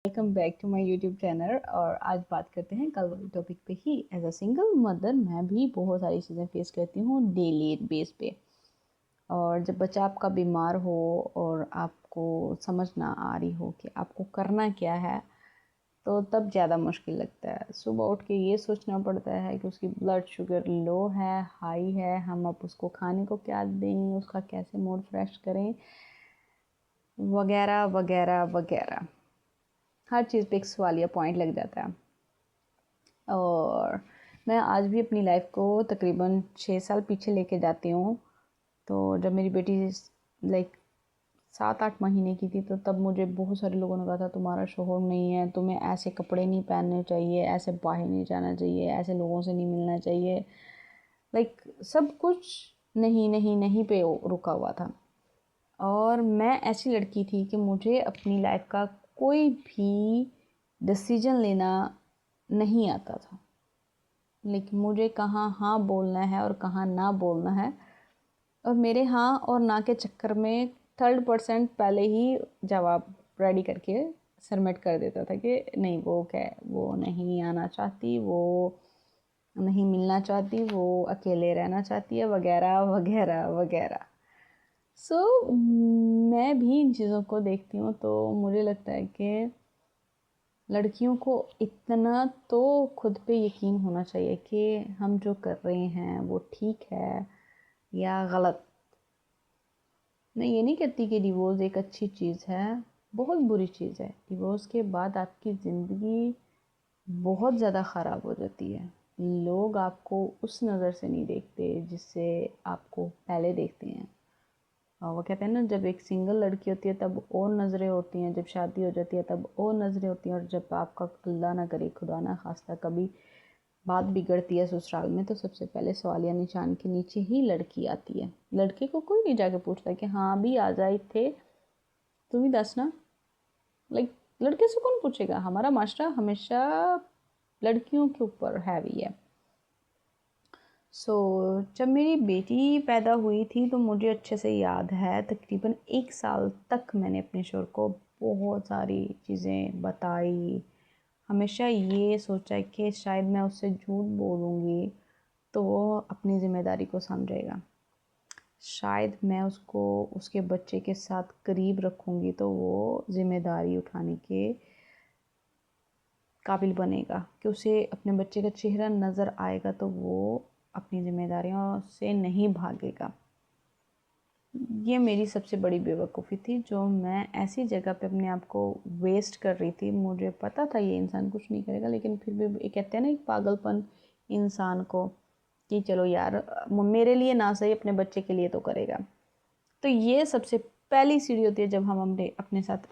Welcome back to my YouTube channel. और आज बात करते हैं कल वाले टॉपिक पे ही। एज अ सिंगल मदर मैं भी बहुत सारी चीज़ें फेस करती हूँ डेली बेस पे। और जब बच्चा आपका बीमार हो और आपको समझ ना आ रही हो कि आपको करना क्या है, तो तब ज़्यादा मुश्किल लगता है। सुबह उठ के ये सोचना पड़ता है कि उसकी ब्लड शुगर लो है, हाई है, हम अब उसको खाने को क्या दें, उसका कैसे मूड फ्रेश करें, वगैरह वगैरह वगैरह। हर चीज़ पे एक सवालिया पॉइंट लग जाता है। और मैं आज भी अपनी लाइफ को तकरीबन 6 साल पीछे लेके जाती हूँ। तो जब मेरी बेटी लाइक 7-8 महीने की थी, तो तब मुझे बहुत सारे लोगों ने कहा था तुम्हारा शोहर नहीं है, तुम्हें ऐसे कपड़े नहीं पहनने चाहिए, ऐसे बाहर नहीं जाना चाहिए, ऐसे लोगों से नहीं मिलना चाहिए। लाइक सब कुछ नहीं नहीं नहीं पे रुका हुआ था। और मैं ऐसी लड़की थी कि मुझे अपनी लाइफ का कोई भी डिसीजन लेना नहीं आता था। लेकिन मुझे कहाँ हाँ बोलना है और कहाँ ना बोलना है, और मेरे हाँ और ना के चक्कर में 3% पहले ही जवाब रेडी करके सबमिट कर देता था कि नहीं, वो क्या है, वो नहीं आना चाहती, वो नहीं मिलना चाहती, वो अकेले रहना चाहती है, वगैरह वगैरह वगैरह। मैं भी इन चीज़ों को देखती हूँ तो मुझे लगता है कि लड़कियों को इतना तो खुद पे यकीन होना चाहिए कि हम जो कर रहे हैं वो ठीक है या गलत। मैं ये नहीं कहती कि डिवोर्स एक अच्छी चीज़ है, बहुत बुरी चीज़ है। डिवोर्स के बाद आपकी ज़िंदगी बहुत ज़्यादा ख़राब हो जाती है। लोग आपको उस नज़र से नहीं देखते जिससे आपको पहले देखते हैं। और वो कहते हैं ना, जब एक सिंगल लड़की होती है तब और नज़रें होती हैं, जब शादी हो जाती है तब और नज़रें होती हैं, और जब आपका अल्लाह ना करे, खुदा ना खास्ता, कभी बात बिगड़ती है ससुराल में, तो सबसे पहले सवालिया निशान के नीचे ही लड़की आती है। लड़के को कोई नहीं जाके पूछता कि हाँ भी आ जाए थे, तुम ही दस ना। लाइक लड़के से कौन पूछेगा? हमारा माशरा हमेशा लड़कियों के ऊपर हैवी है। जब मेरी बेटी पैदा हुई थी तो मुझे अच्छे से याद है, तकरीबन 1 साल तक मैंने अपने शोहर को बहुत सारी चीज़ें बताई। हमेशा ये सोचा कि शायद मैं उससे झूठ बोलूँगी तो वो अपनी ज़िम्मेदारी को समझेगा, शायद मैं उसको उसके बच्चे के साथ करीब रखूँगी तो वो ज़िम्मेदारी उठाने के काबिल बनेगा, कि उसे अपने बच्चे का चेहरा नज़र आएगा तो वो अपनी ज़िम्मेदारियों से नहीं भागेगा। ये मेरी सबसे बड़ी बेवकूफ़ी थी, जो मैं ऐसी जगह पे अपने आप को वेस्ट कर रही थी। मुझे पता था ये इंसान कुछ नहीं करेगा, लेकिन फिर भी ये कहते हैं ना, एक पागलपन इंसान को कि चलो यार, मेरे लिए ना सही अपने बच्चे के लिए तो करेगा। तो ये सबसे पहली सीढ़ी होती है जब हम अपने साथ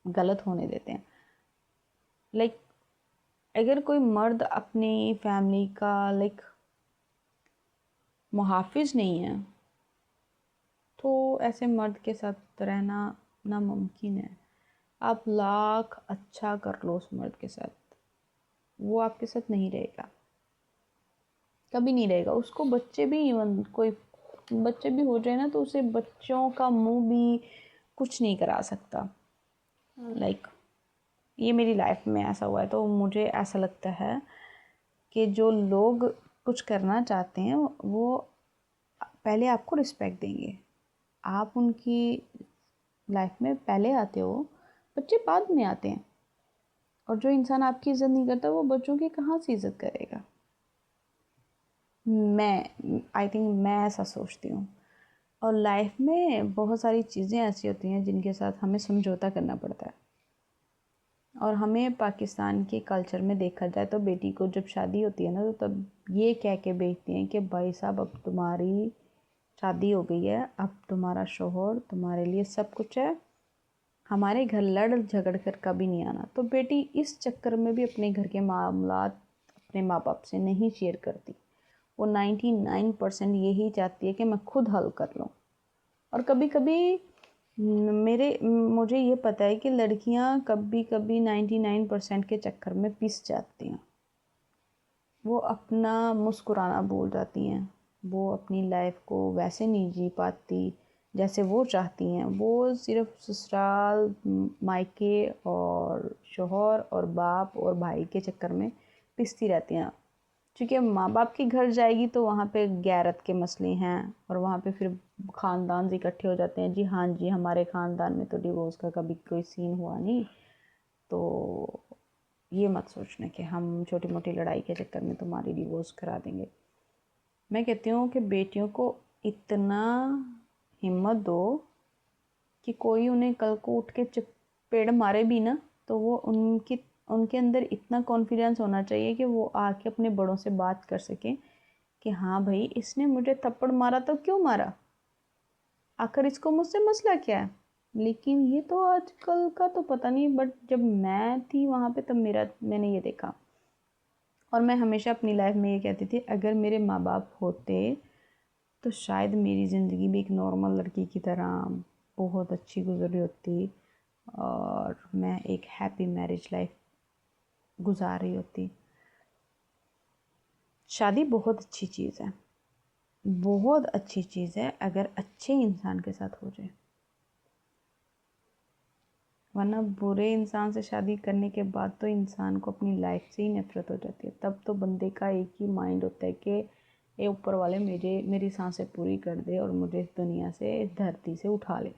गलत होने देते हैं। लाइक अगर कोई मर्द अपनी फैमिली का मुहाफिज नहीं है, तो ऐसे मर्द के साथ रहना नामुमकिन है। आप लाख अच्छा कर लो उस मर्द के साथ, वो आपके साथ नहीं रहेगा, कभी नहीं रहेगा। उसको बच्चे भी, इवन कोई बच्चे भी हो जाए ना, तो उसे बच्चों का मुंह भी कुछ नहीं करा सकता। ये मेरी लाइफ में ऐसा हुआ है। तो मुझे ऐसा लगता है कि जो लोग कुछ करना चाहते हैं वो पहले आपको रिस्पेक्ट देंगे। आप उनकी लाइफ में पहले आते हो, बच्चे बाद में आते हैं। और जो इंसान आपकी इज़्ज़त नहीं करता, वो बच्चों की कहाँ से इज़्ज़त करेगा? आई थिंक मैं ऐसा सोचती हूँ। और लाइफ में बहुत सारी चीज़ें ऐसी होती हैं जिनके साथ हमें समझौता करना पड़ता है। और हमें पाकिस्तान के कल्चर में देखा जाए तो बेटी को जब शादी होती है ना, तो तब ये कह के भेजते हैं कि भाई साहब, अब तुम्हारी शादी हो गई है, अब तुम्हारा शोहर तुम्हारे लिए सब कुछ है, हमारे घर लड़ झगड़ कर कभी नहीं आना। तो बेटी इस चक्कर में भी अपने घर के मामलात अपने माँ बाप से नहीं शेयर करती। वो 99% यही चाहती है कि मैं खुद हल कर लूँ। और कभी कभी मुझे ये पता है कि लड़कियां कभी कभी 99% के चक्कर में पिस जाती हैं। वो अपना मुस्कुराना भूल जाती हैं, वो अपनी लाइफ को वैसे नहीं जी पाती जैसे वो चाहती हैं। वो सिर्फ ससुराल, मायके और शोहर और बाप और भाई के चक्कर में पिसती रहती हैं। क्योंकि माँ बाप के घर जाएगी तो वहाँ पे गैरत के मसले हैं और वहाँ पे फिर ख़ानदान इकट्ठे हो जाते हैं। जी हाँ जी, हमारे ख़ानदान में तो डिवोर्स का कभी कोई सीन हुआ नहीं, तो ये मत सोचना कि हम छोटी मोटी लड़ाई के चक्कर में तुम्हारी डिवोर्स करा देंगे। मैं कहती हूँ कि बेटियों को इतना हिम्मत दो कि कोई उन्हें कल को उठ के चपेड़ मारे भी ना, तो वो उनके अंदर इतना कॉन्फिडेंस होना चाहिए कि वो आके अपने बड़ों से बात कर सकें कि हाँ भाई, इसने मुझे थप्पड़ मारा तो क्यों मारा, आखिर इसको मुझसे मसला क्या है। लेकिन ये तो आजकल का तो पता नहीं, बट जब मैं थी वहाँ पे तब मैंने ये देखा। और मैं हमेशा अपनी लाइफ में ये कहती थी, अगर मेरे माँ बाप होते तो शायद मेरी ज़िंदगी भी एक नॉर्मल लड़की की तरह बहुत अच्छी गुजरी होती और मैं एक हैप्पी मैरिज लाइफ गुजार रही होती। शादी बहुत अच्छी चीज़ है, बहुत अच्छी चीज़ है अगर अच्छे इंसान के साथ हो जाए, वरना बुरे इंसान से शादी करने के बाद तो इंसान को अपनी लाइफ से ही नफरत हो जाती है। तब तो बंदे का एक ही माइंड होता है कि ये ऊपर वाले मेरी सांसें पूरी कर दे और मुझे इस दुनिया से, इस धरती से उठा ले।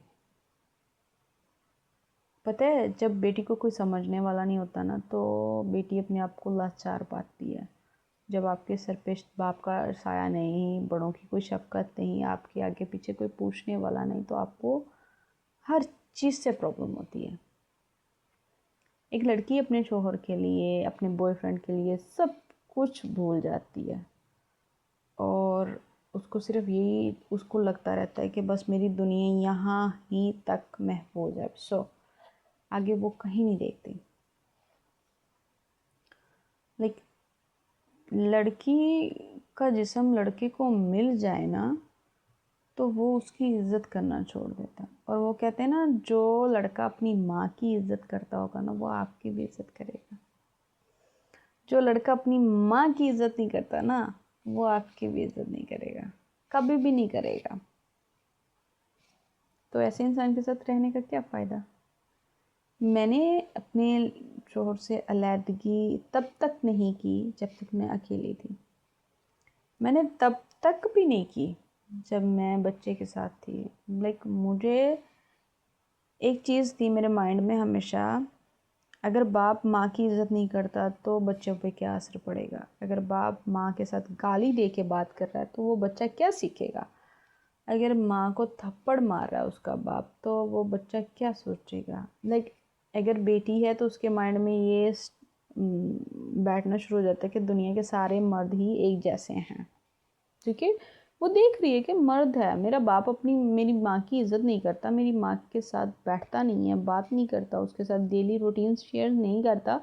पता है, जब बेटी को कोई समझने वाला नहीं होता ना, तो बेटी अपने आप को लाचार पाती है। जब आपके सर पे बाप का साया नहीं, बड़ों की कोई शफकत नहीं, आपके आगे पीछे कोई पूछने वाला नहीं, तो आपको हर चीज़ से प्रॉब्लम होती है। एक लड़की अपने शोहर के लिए, अपने बॉयफ्रेंड के लिए सब कुछ भूल जाती है और उसको सिर्फ यही उसको लगता रहता है कि बस मेरी दुनिया यहाँ ही तक महफूज है, सो आगे वो कहीं नहीं देखती। लाइक लड़की का जिस्म लड़के को मिल जाए ना, तो वो उसकी इज़्ज़त करना छोड़ देता है। और वो कहते हैं ना, जो लड़का अपनी माँ की इज़्ज़त करता होगा ना, वो आपकी भी इज़्ज़त करेगा। जो लड़का अपनी माँ की इज़्ज़त नहीं करता ना, वो आपकी भी इज़्ज़त नहीं करेगा, कभी भी नहीं करेगा। तो ऐसे इंसान के साथ रहने का क्या फ़ायदा। मैंने अपने शोहर से अलहदगी तब तक नहीं की जब तक मैं अकेली थी। मैंने तब तक भी नहीं की जब मैं बच्चे के साथ थी। लाइक मुझे एक चीज़ थी मेरे माइंड में हमेशा, अगर बाप माँ की इज़्ज़त नहीं करता तो बच्चों पे क्या असर पड़ेगा। अगर बाप माँ के साथ गाली दे के बात कर रहा है तो वो बच्चा क्या सीखेगा। अगर माँ को थप्पड़ मार रहा है उसका बाप, तो वो बच्चा क्या सोचेगा। लाइक अगर बेटी है तो उसके माइंड में ये बैठना शुरू हो जाता है कि दुनिया के सारे मर्द ही एक जैसे हैं। ठीक है, वो देख रही है कि मर्द है, मेरा बाप मेरी माँ की इज़्ज़त नहीं करता, मेरी माँ के साथ बैठता नहीं है, बात नहीं करता, उसके साथ डेली रूटीन शेयर नहीं करता,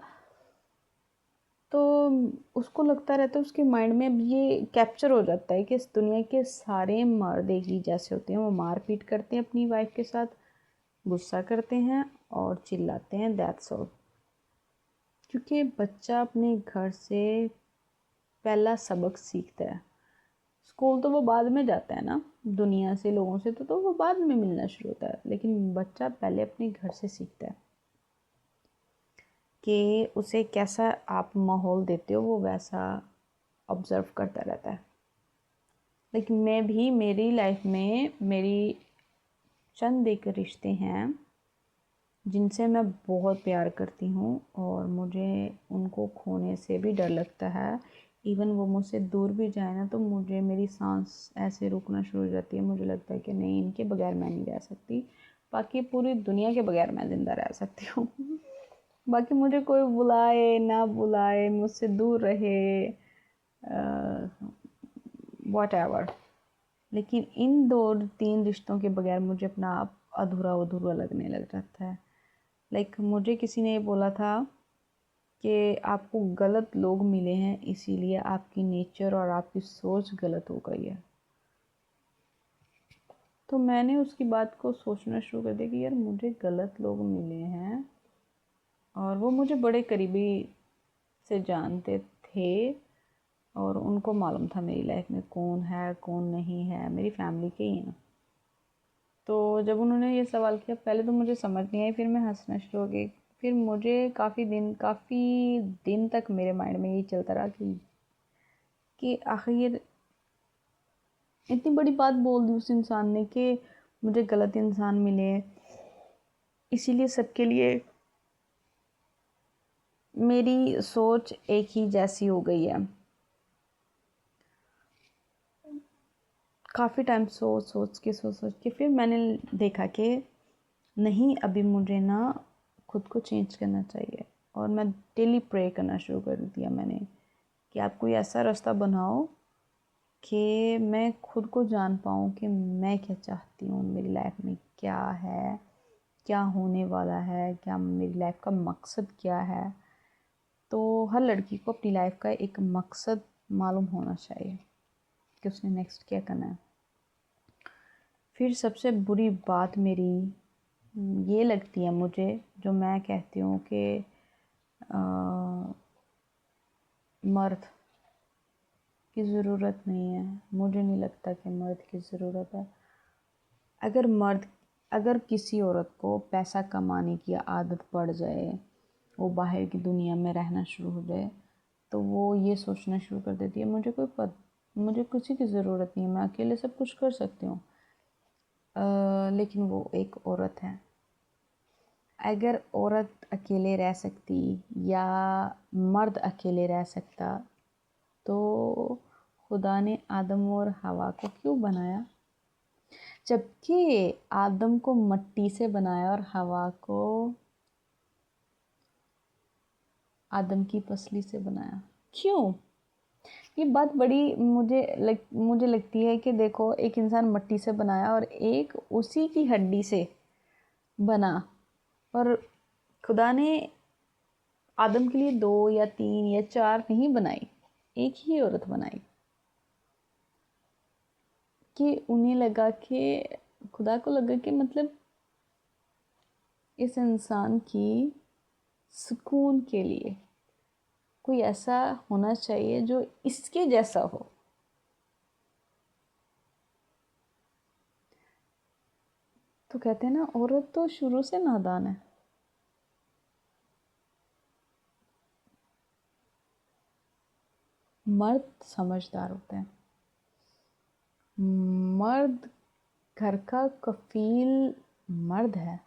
तो उसको लगता रहता है, उसके माइंड में अब ये कैप्चर हो जाता है कि इस दुनिया के सारे मर्द एक ही जैसे होते हैं। वो मार पीट करते हैं अपनी वाइफ के साथ, गुस्सा करते हैं और चिल्लाते हैं, दैट्स ऑल। क्योंकि बच्चा अपने घर से पहला सबक सीखता है। स्कूल तो वो बाद में जाता है ना, दुनिया से, लोगों से तो वो बाद में मिलना शुरू होता है, लेकिन बच्चा पहले अपने घर से सीखता है कि उसे कैसा आप माहौल देते हो, वो वैसा ऑब्ज़र्व करता रहता है। लेकिन मैं भी, मेरी लाइफ में मेरी चंद एक रिश्ते हैं जिनसे मैं बहुत प्यार करती हूँ और मुझे उनको खोने से भी डर लगता है। इवन वो मुझसे दूर भी जाए ना, तो मुझे मेरी सांस ऐसे रुकना शुरू हो जाती है। मुझे लगता है कि नहीं, इनके बगैर मैं नहीं रह सकती, बाकी पूरी दुनिया के बगैर मैं ज़िंदा रह सकती हूँ। बाकी मुझे कोई बुलाए ना बुलाए, मुझसे दूर रहे, वॉट एवर, लेकिन इन 2-3 रिश्तों के बगैर मुझे अपना आप अधूरा अधूरा लगने लग जाता है। लाइक मुझे किसी ने बोला था कि आपको गलत लोग मिले हैं, इसीलिए आपकी नेचर और आपकी सोच गलत हो गई है। तो मैंने उसकी बात को सोचना शुरू कर दिया कि यार, मुझे गलत लोग मिले हैं और वो मुझे बड़े करीबी से जानते थे और उनको मालूम था मेरी लाइफ में कौन है कौन नहीं है, मेरी फैमिली के ही हैं। तो जब उन्होंने ये सवाल किया, पहले तो मुझे समझ नहीं आई, फिर मैं हंसना शुरू हो गई। फिर मुझे काफ़ी दिन तक मेरे माइंड में यही चलता रहा कि आखिर इतनी बड़ी बात बोल दी उस इंसान ने कि मुझे गलत इंसान मिले, इसीलिए सबके लिए मेरी सोच एक ही जैसी हो गई है। काफ़ी टाइम सोच के फिर मैंने देखा कि नहीं, अभी मुझे ना खुद को चेंज करना चाहिए। और मैं डेली प्रे करना शुरू कर दिया मैंने कि आप कोई ऐसा रास्ता बनाओ कि मैं खुद को जान पाऊँ कि मैं क्या चाहती हूँ, मेरी लाइफ में क्या है, क्या होने वाला है, क्या मेरी लाइफ का मकसद क्या है। तो हर लड़की को अपनी लाइफ का एक मकसद मालूम होना चाहिए कि उसने नेक्स्ट क्या करना है। फिर सबसे बुरी बात मेरी ये लगती है मुझे, जो मैं कहती हूँ कि मर्द की ज़रूरत नहीं है। मुझे नहीं लगता कि मर्द की ज़रूरत है। अगर किसी औरत को पैसा कमाने की आदत पड़ जाए, वो बाहर की दुनिया में रहना शुरू हो जाए, तो वो ये सोचना शुरू कर देती है मुझे किसी की ज़रूरत नहीं है, मैं अकेले सब कुछ कर सकती हूँ। लेकिन वो एक औरत है। अगर औरत अकेले रह सकती या मर्द अकेले रह सकता, तो खुदा ने आदम और हवा को क्यों बनाया? जबकि आदम को मिट्टी से बनाया और हवा को आदम की पसली से बनाया। क्यों? ये बात बड़ी मुझे लगती है कि देखो, एक इंसान मिट्टी से बनाया और एक उसी की हड्डी से बना, और खुदा ने आदम के लिए 2 या 3 या 4 नहीं बनाई, एक ही औरत बनाई। कि उन्हें लगा कि खुदा को लगा कि मतलब इस इंसान की सुकून के लिए कोई ऐसा होना चाहिए जो इसके जैसा हो। तो कहते हैं ना, औरत तो शुरू से नादान है। मर्द समझदार होते हैं। मर्द घर का कफील मर्द है।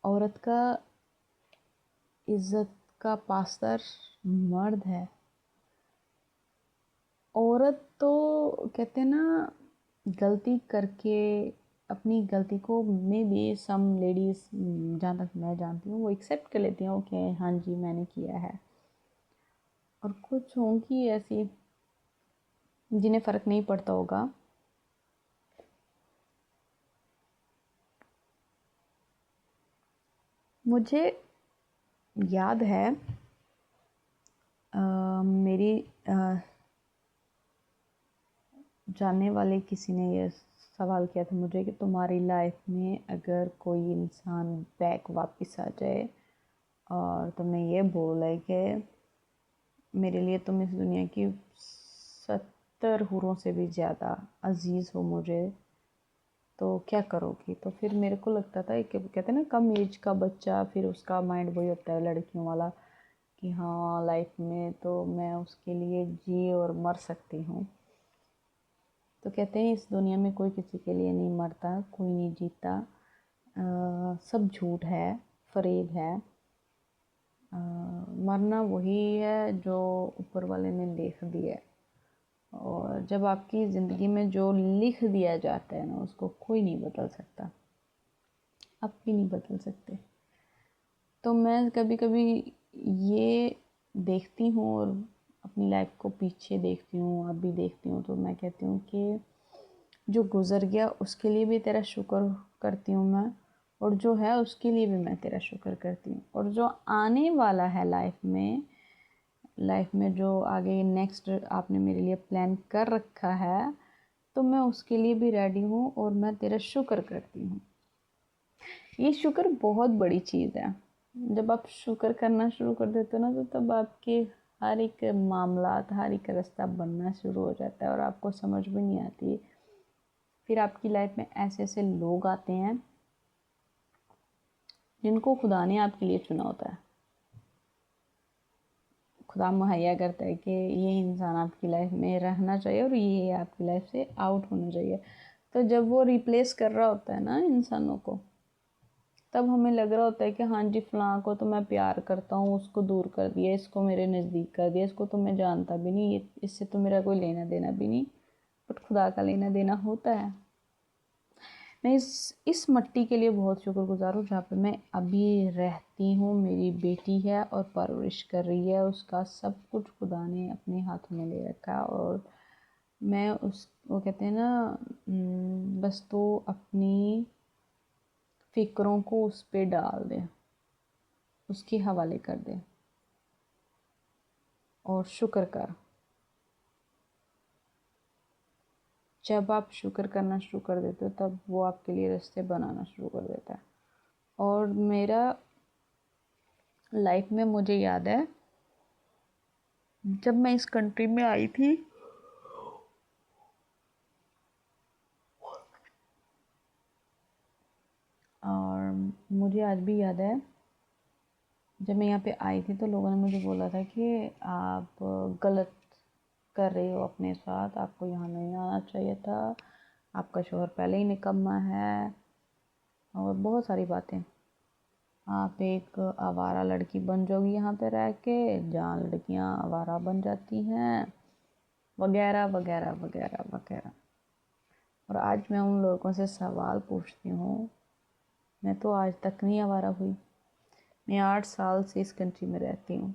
औरत का इज्जत का पासदार मर्द है। औरत तो कहते हैं ना, गलती करके अपनी गलती को मे बी सम लेडीज़, जहाँ तक मैं जानती हूँ, वो एक्सेप्ट कर लेती हैं, ओके हाँ जी मैंने किया है। और कुछ होंगी ऐसी जिन्हें फ़र्क नहीं पड़ता होगा। मुझे याद है मेरी जानने वाले किसी ने ये सवाल किया था मुझे कि तुम्हारी लाइफ में अगर कोई इंसान बैक वापस आ जाए और तुम्हें ये बोले कि मेरे लिए तुम इस दुनिया की 70 हूरों से भी ज़्यादा अजीज़ हो मुझे, तो क्या करोगी? तो फिर मेरे को लगता था कि कहते हैं ना, कम एज का बच्चा, फिर उसका माइंड वही होता है लड़कियों वाला कि हाँ लाइफ में तो मैं उसके लिए जी और मर सकती हूँ। तो कहते हैं इस दुनिया में कोई किसी के लिए नहीं मरता, कोई नहीं जीता, सब झूठ है, फरेब है। मरना वही है जो ऊपर वाले ने लिख दिया है। और जब आपकी ज़िंदगी में जो लिख दिया जाता है ना, उसको कोई नहीं बदल सकता, आप भी नहीं बदल सकते। तो मैं कभी कभी ये देखती हूँ और अपनी लाइफ को पीछे देखती हूँ, अब भी देखती हूँ, तो मैं कहती हूँ कि जो गुज़र गया उसके लिए भी तेरा शुक्र करती हूँ मैं, और जो है उसके लिए भी मैं तेरा शुक्र करती हूँ। और जो आने वाला है लाइफ में जो आगे नेक्स्ट आपने मेरे लिए प्लान कर रखा है, तो मैं उसके लिए भी रेडी हूँ और मैं तेरा शुक्र करती हूँ। ये शुक्र बहुत बड़ी चीज़ है। जब आप शुक्र करना शुरू कर देते हो ना, तो तब आपके हर एक मामला, हर एक रास्ता बनना शुरू हो जाता है और आपको समझ भी नहीं आती फिर आपकी लाइफ में ऐसे ऐसे लोग आते हैं जिनको खुदा ने आपके लिए चुना होता है। खुदा मुहैया करता है कि ये इंसान आपकी लाइफ में रहना चाहिए और ये आपकी लाइफ से आउट होना चाहिए। तो जब वो रिप्लेस कर रहा होता है ना इंसानों को, तब हमें लग रहा होता है कि हाँ जी फ़लाँ को तो मैं प्यार करता हूँ, उसको दूर कर दिया, इसको मेरे नज़दीक कर दिया, इसको तो मैं जानता भी नहीं, ये इससे तो मेरा कोई लेना देना भी नहीं। बट खुदा का लेना देना होता है। मैं इस मिट्टी के लिए बहुत शुक्रगुज़ार हूँ जहाँ पे मैं अभी रहती हूँ। मेरी बेटी है और परवरिश कर रही है, उसका सब कुछ खुदा ने अपने हाथों में ले रखा है। और मैं वो कहते हैं ना, बस तो अपनी फ़िक्रों को उस पे डाल दे, उसके हवाले कर दे और शुक्र कर। जब आप शुक्र करना शुरू कर देते हो तब वो आपके लिए रास्ते बनाना शुरू कर देता है। और मेरा लाइफ में मुझे याद है जब मैं इस कंट्री में आई थी, और मुझे आज भी याद है जब मैं यहाँ पे आई थी तो लोगों ने मुझे बोला था कि आप गलत कर रहे हो अपने साथ, आपको यहाँ नहीं आना चाहिए था, आपका शोहर पहले ही निकम्मा है और बहुत सारी बातें। आप एक आवारा लड़की बन जाओगी यहाँ पे रह के, जहाँ लड़कियाँ आवारा बन जाती हैं, वगैरह वगैरह वगैरह वगैरह। और आज मैं उन लोगों से सवाल पूछती हूँ, मैं तो आज तक नहीं आवारा हुई। मैं 8 साल से इस कंट्री में रहती हूँ।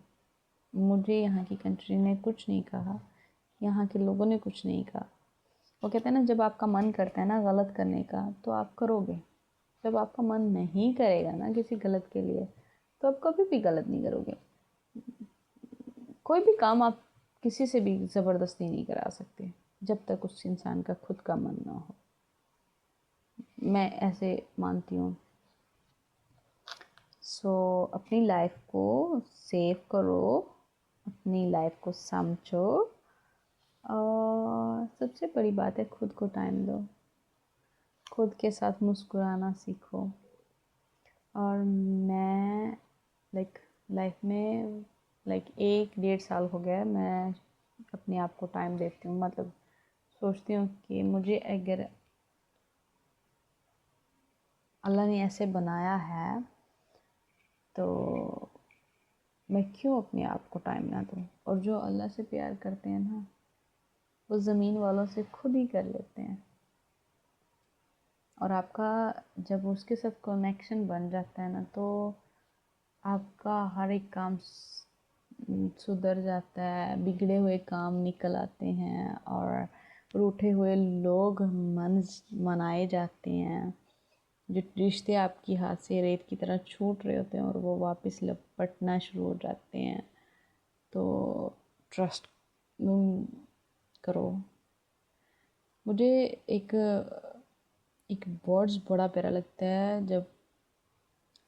मुझे यहाँ की कंट्री ने कुछ नहीं कहा, यहाँ के लोगों ने कुछ नहीं कहा। वो कहते हैं ना, जब आपका मन करता है ना गलत करने का तो आप करोगे, जब आपका मन नहीं करेगा ना किसी गलत के लिए तो आप कभी भी गलत नहीं करोगे। कोई भी काम आप किसी से भी ज़बरदस्ती नहीं करा सकते जब तक उस इंसान का खुद का मन ना हो। मैं ऐसे मानती हूँ। अपनी लाइफ को सेव करो, अपनी लाइफ को समझो, और सबसे बड़ी बात है खुद को टाइम दो, खुद के साथ मुस्कुराना सीखो। और मैं लाइफ में 1-1.5 साल हो गया मैं अपने आप को टाइम देती हूँ। मतलब सोचती हूँ कि मुझे अगर अल्लाह ने ऐसे बनाया है तो मैं क्यों अपने आप को टाइम ना दूँ। और जो अल्लाह से प्यार करते हैं ना, वो ज़मीन वालों से खुद ही कर लेते हैं। और आपका जब उसके साथ कनेक्शन बन जाता है ना, तो आपका हर एक काम सुधर जाता है, बिगड़े हुए काम निकल आते हैं और रूठे हुए लोग मनाए जाते हैं। जो रिश्ते आपकी हाथ से रेत की तरह छूट रहे होते हैं और वो वापस लपटना शुरू हो जाते हैं। तो ट्रस्ट करो। मुझे एक एक वर्ड्स बड़ा प्यारा लगता है, जब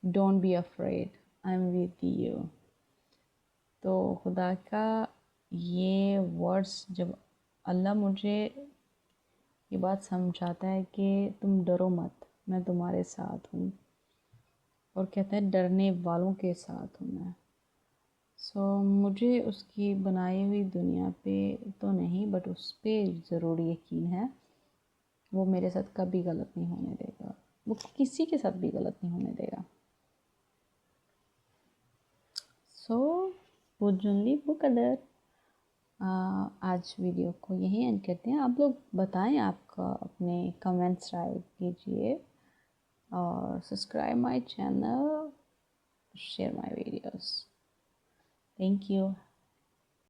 don't be afraid, I am with you. तो खुदा का ये वर्ड्स, जब अल्लाह मुझे ये बात समझाता है कि तुम डरो मत, मैं तुम्हारे साथ हूँ, और कहता है डरने वालों के साथ हूँ मैं। मुझे उसकी बनाई हुई दुनिया पे तो नहीं, बट उस पर ज़रूर यकीन है। वो मेरे साथ कभी गलत नहीं होने देगा, वो किसी के साथ भी गलत नहीं होने देगा। बुजुनली बुकदर, आज वीडियो को यहीं एंड करते हैं। आप लोग बताएं, आपका अपने कमेंट्स राइट कीजिए और subscribe my channel, share my videos. Thank you.